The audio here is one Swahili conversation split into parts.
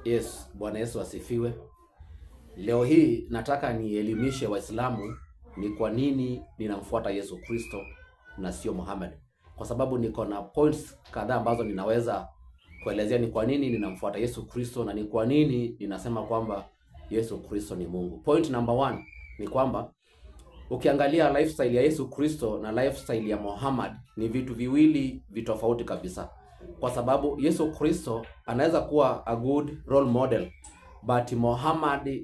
Yes, Bwana Yesu asifiwe. Leo hii nataka nielimishe Waislamu ni kwa nini ninamfuata Yesu Kristo na sio Muhammad. Kwa sababu niko na points kadhaa ambazo ninaweza kuelezea ni kwa nini ninamfuata Yesu Kristo na ni kwa nini ninasema kwamba Yesu Kristo ni Mungu. Point number 1 ni kwamba ukiangalia lifestyle ya Yesu Kristo na lifestyle ya Muhammad ni vitu viwili vitofauti kabisa. Kwa sababu Yesu Kristo anaweza kuwa a good role model, but Muhammad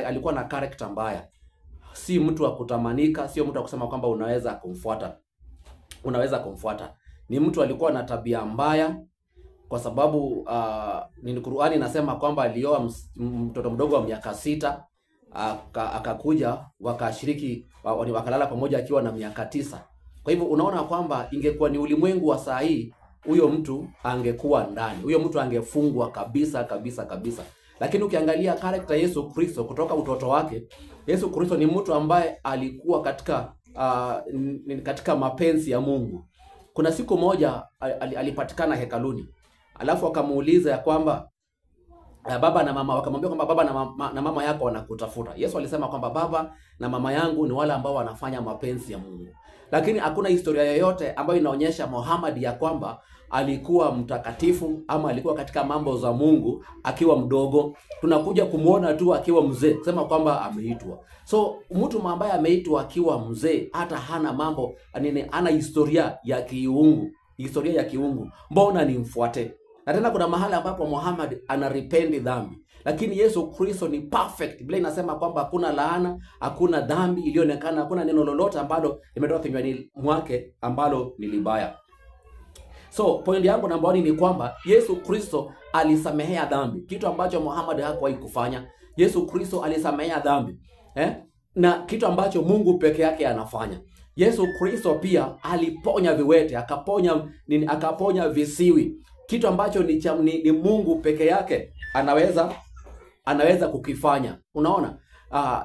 alikuwa na character mbaya. Si mtu wa kutamanika, sio mtu wa kusema kwamba unaweza kumfuata. Ni mtu alikuwa na tabia mbaya, kwa sababu Qur'ani inasema kwamba alioa mtoto mdogo wa miaka 6, akakuja wakashiriki wakalala pamoja akiwa na miaka 9. Kwa hivyo unaona kwamba ingekuwa ni ulimwengu wa saa hii, huyo mtu angekuwa ndani. Huyo mtu angefungwa kabisa. Lakini ukiangalia character Yesu Kristo kutoka utoto wake, Yesu Kristo ni mtu ambaye alikuwa katika mapenzi ya Mungu. Kuna siku moja alipatikana hekaluni. Alafu akamuuliza ya kwamba baba na mama, wakamwambia kwamba baba na mama yako wanakutafuta. Yesu alisema kwamba baba na mama yangu ni wale ambao wanafanya mapenzi ya Mungu. Lakini hakuna historia yoyote ambayo inaonyesha Muhammad ya kwamba alikuwa mtakatifu ama alikuwa katika mambo za Mungu akiwa mdogo. Tunakuja kumuona tu akiwa mzee, kusema kwamba ameitwa. So mtu ambaye ameitwa akiwa mzee hata hana mambo ana historia ya kiungu. Mbona nimfuate? Na tena kuna mahali ambapo Muhammad anarepent dhambi. Lakini Yesu Kristo ni perfect. Biblia inasema kwamba hakuna laana, hakuna dhambi ilionekana, hakuna neno lolote ambalo limetoka kinywani mwake ambalo ni libaya. So point yangu namba 1 ni kwamba Yesu Kristo alisamehea dhambi, kitu ambacho Muhammad hakuwahi kufanya. Yesu Kristo alisamehea dhambi, na kitu ambacho Mungu peke yake anafanya. Yesu Kristo pia aliponya viwete, akaponya visiwi, kitu ambacho ni Mungu peke yake anaweza kukifanya. Unaona,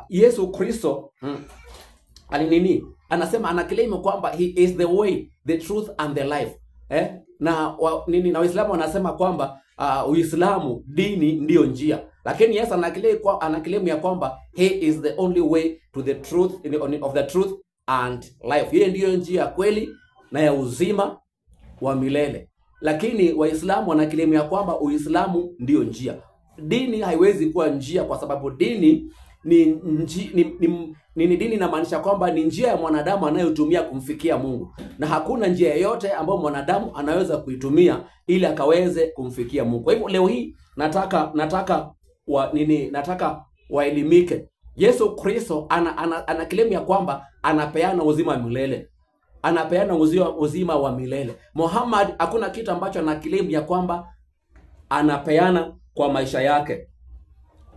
Yesu Kristo anasema, anaclaim kwamba he is the way, the truth and the life. Na Waislamu wanasema kwamba Uislamu dini ndiyo njia. Lakini Yesu anaclaim ya kwamba he is the only way to the truth, of the truth and life. Yeye ndiyo njia kweli na ya uzima wa milele. Lakini Waislamu wanaclaim ya kwamba Uislamu ndiyo njia. Dini haiwezi kuwa njia, kwa sababu dini dini inamaanisha kwamba ni njia ya mwanadamu anayotumia kumfikia Mungu. Na hakuna njia yoyote ambayo mwanadamu anaweza kuitumia ili akaweze kumfikia Mungu. Kwa hivyo leo hii nataka waelimike. Yesu Kristo anaclaim ya kwamba anapeana uzima wa milele. Anapeana uzima wa milele. Muhammad hakuna kitu ambacho anaclaim ya kwamba anapeana kwa maisha yake.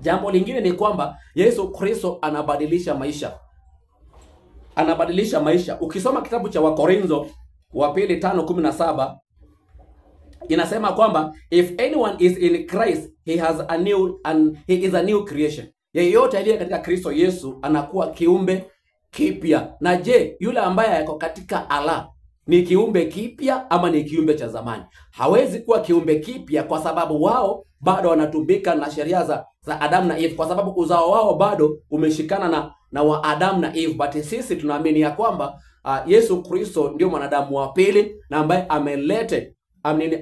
Jambo lingine ni kwamba Yesu Kristo anabadilisha maisha. Ukisoma kitabu cha Wakorintho wa 2:5-17 inasema kwamba if anyone is in Christ, he is a new creation. Yeyote aliye katika Kristo Yesu anakuwa kiumbe kipya. Na je, yule ambaye yako katika Allah ni kiumbe kipya ama ni kiumbe cha zamani? Hawezi kuwa kiumbe kipya, kwa sababu wao bado wanatumika na sheria za Adam na Eve, kwa sababu uzao wao bado umeshikana na wa Adam na Eve. But sisi tunaamini ya kwamba Yesu Kristo ndio mwanadamu wa pili na ambaye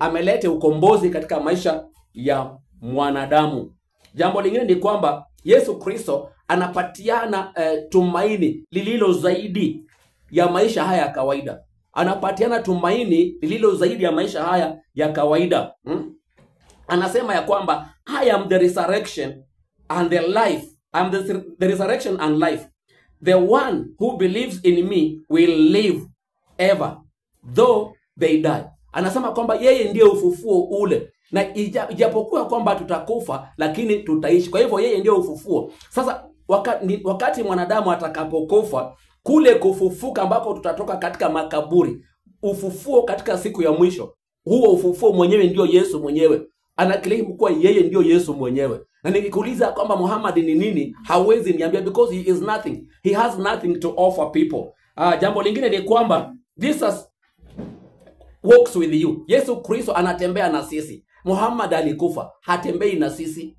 amelete ukombozi katika maisha ya mwanadamu. Jambo lingine ni kwamba Yesu Kristo anapatiana tumaini lililo zaidi ya maisha haya ya kawaida. Anapatiana tumaini lililo zaidi ya maisha haya ya kawaida. Anasema ya kwamba I am the resurrection and the life. I am the resurrection and life. The one who believes in me will live ever though they die. Anasema kwamba yeye ndiye ufufuo ule, na ijapokuwa kwamba tutakufa lakini tutaishi. Kwa hivyo yeye ndiye ufufuo. Sasa wakati mwanadamu atakapokufa, kule kufufuka ambapo tutatoka katika makaburi, ufufuo katika siku ya mwisho, huo ufufuo mwenyewe ndio Yesu mwenyewe. Anaclaim kuwa yeye ndio Yesu mwenyewe. Na nikikuuliza kwamba Muhammad ni nini, hawezi niambia, because he is nothing. He has nothing to offer people. Jambo lingine ni kwamba Jesus walks with you. Yesu Kristo anatembea na sisi. Muhammad alikufa, hatembei na sisi.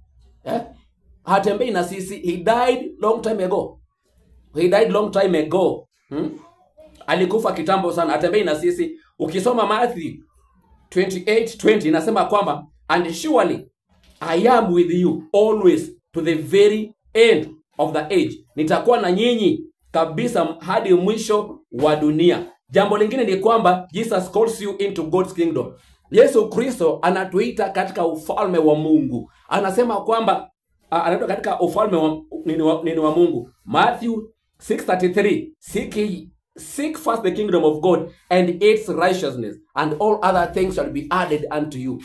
Hatembei na sisi. He died long time ago. He died long time ago. Alikufa kitambo sana, hatembei na sisi. Ukisoma Matthew 28:20 inasema kwamba, and surely I am with you always to the very end of the age. Nitakuwa na nyinyi kabisa hadi mwisho wa dunia. Jambo lingine ni kwamba Jesus calls you into God's kingdom. Yesu Kristo anatuita katika ufalme wa Mungu. Anasema kwamba anaitwa katika ufalme wa Mungu. Matthew 6:33, seek first the kingdom of God and its righteousness, and all other things shall be added unto you.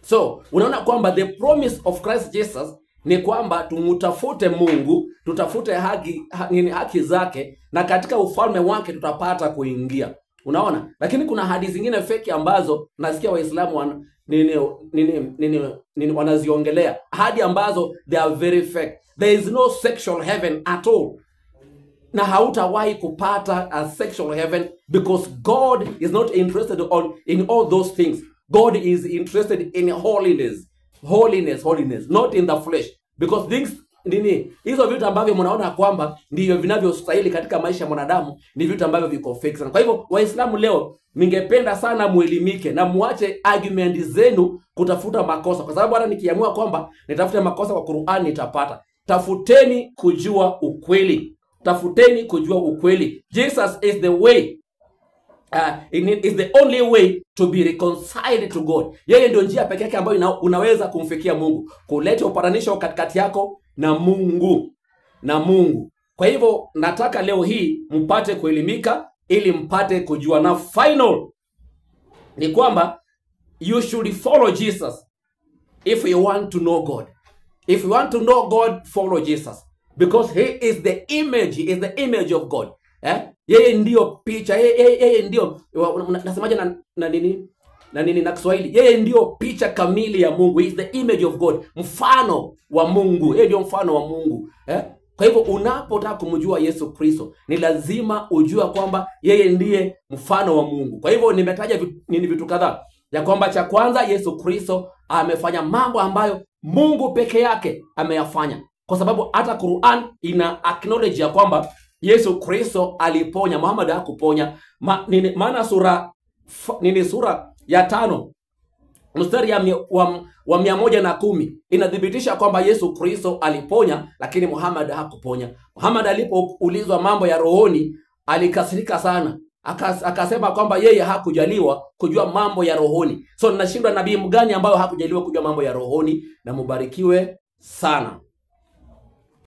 So, unaona kwamba the promise of Christ Jesus ni kwamba tumutafute Mungu, tutafute haki zake, na katika ufalme wake tutapata kuingia. Unaona? Lakini kuna hadithi zingine feki ambazo nasikia Waislamu wanaziongelea. Hadi ambazo they are very fake. There is no sexual heaven at all. Na hautawahi kupata a sexual heaven, because God is not interested in all those things. God is interested in holiness, not in the flesh. Because things hizo vitu ambavyo mnaona kwamba ndivyo vinavyostahili katika maisha ya mwanadamu ni vitu ambavyo viko fake sana. Kwa hivyo Waislamu leo, ningependa sana muelimike na muache argument zenu kutafuta makosa, kwa sababu hata nikiamua kwamba nitafute makosa kwa Qur'an nitapata. Tafuteni kujua ukweli. Tafuteni kujua ukweli. Jesus is the way. Is the only way to be reconciled to God. Yeye ndio njia pekee yake ambayo unaweza kumfikia Mungu, kuleta upatanisho katikati yako na Mungu. Kwa hivyo nataka leo hii mpate kuelimika ili mpate kujua. Na final ni kwamba you should follow Jesus if you want to know God. If you want to know God, follow Jesus, because he is the image of God. Yeye ndio picha, yeye ndio nasemaje na Kiswahili, yeye ndio picha kamili ya Mungu. He is the image of God, mfano wa Mungu. Yeye ndio mfano wa Mungu. Kwa hivyo unapotaka kumjua Yesu Kristo, ni lazima ujue kwamba yeye ndiye mfano wa Mungu. Kwa hivyo nimetaja vitu kadhaa, ya kwamba cha kwanza, Yesu Kristo amefanya mambo ambayo Mungu peke yake ameyafanya, kwa sababu hata Qur'an ina acknowledge ya kwamba Yesu Kristo aliponya, Muhammad hakuponya. Maana sura ya 5 mstari wa 110 inadhibitisha kwamba Yesu Kristo aliponya, lakini Muhammad hakuponya. Muhammad alipoulizwa mambo ya rohoni alikasirika sana, akasema kwamba yeye hakujaliwa kujua mambo ya rohoni. So ninashindwa nabii mgani ambayo hakujaliwa kujua mambo ya rohoni. Na mubarikiwe sana.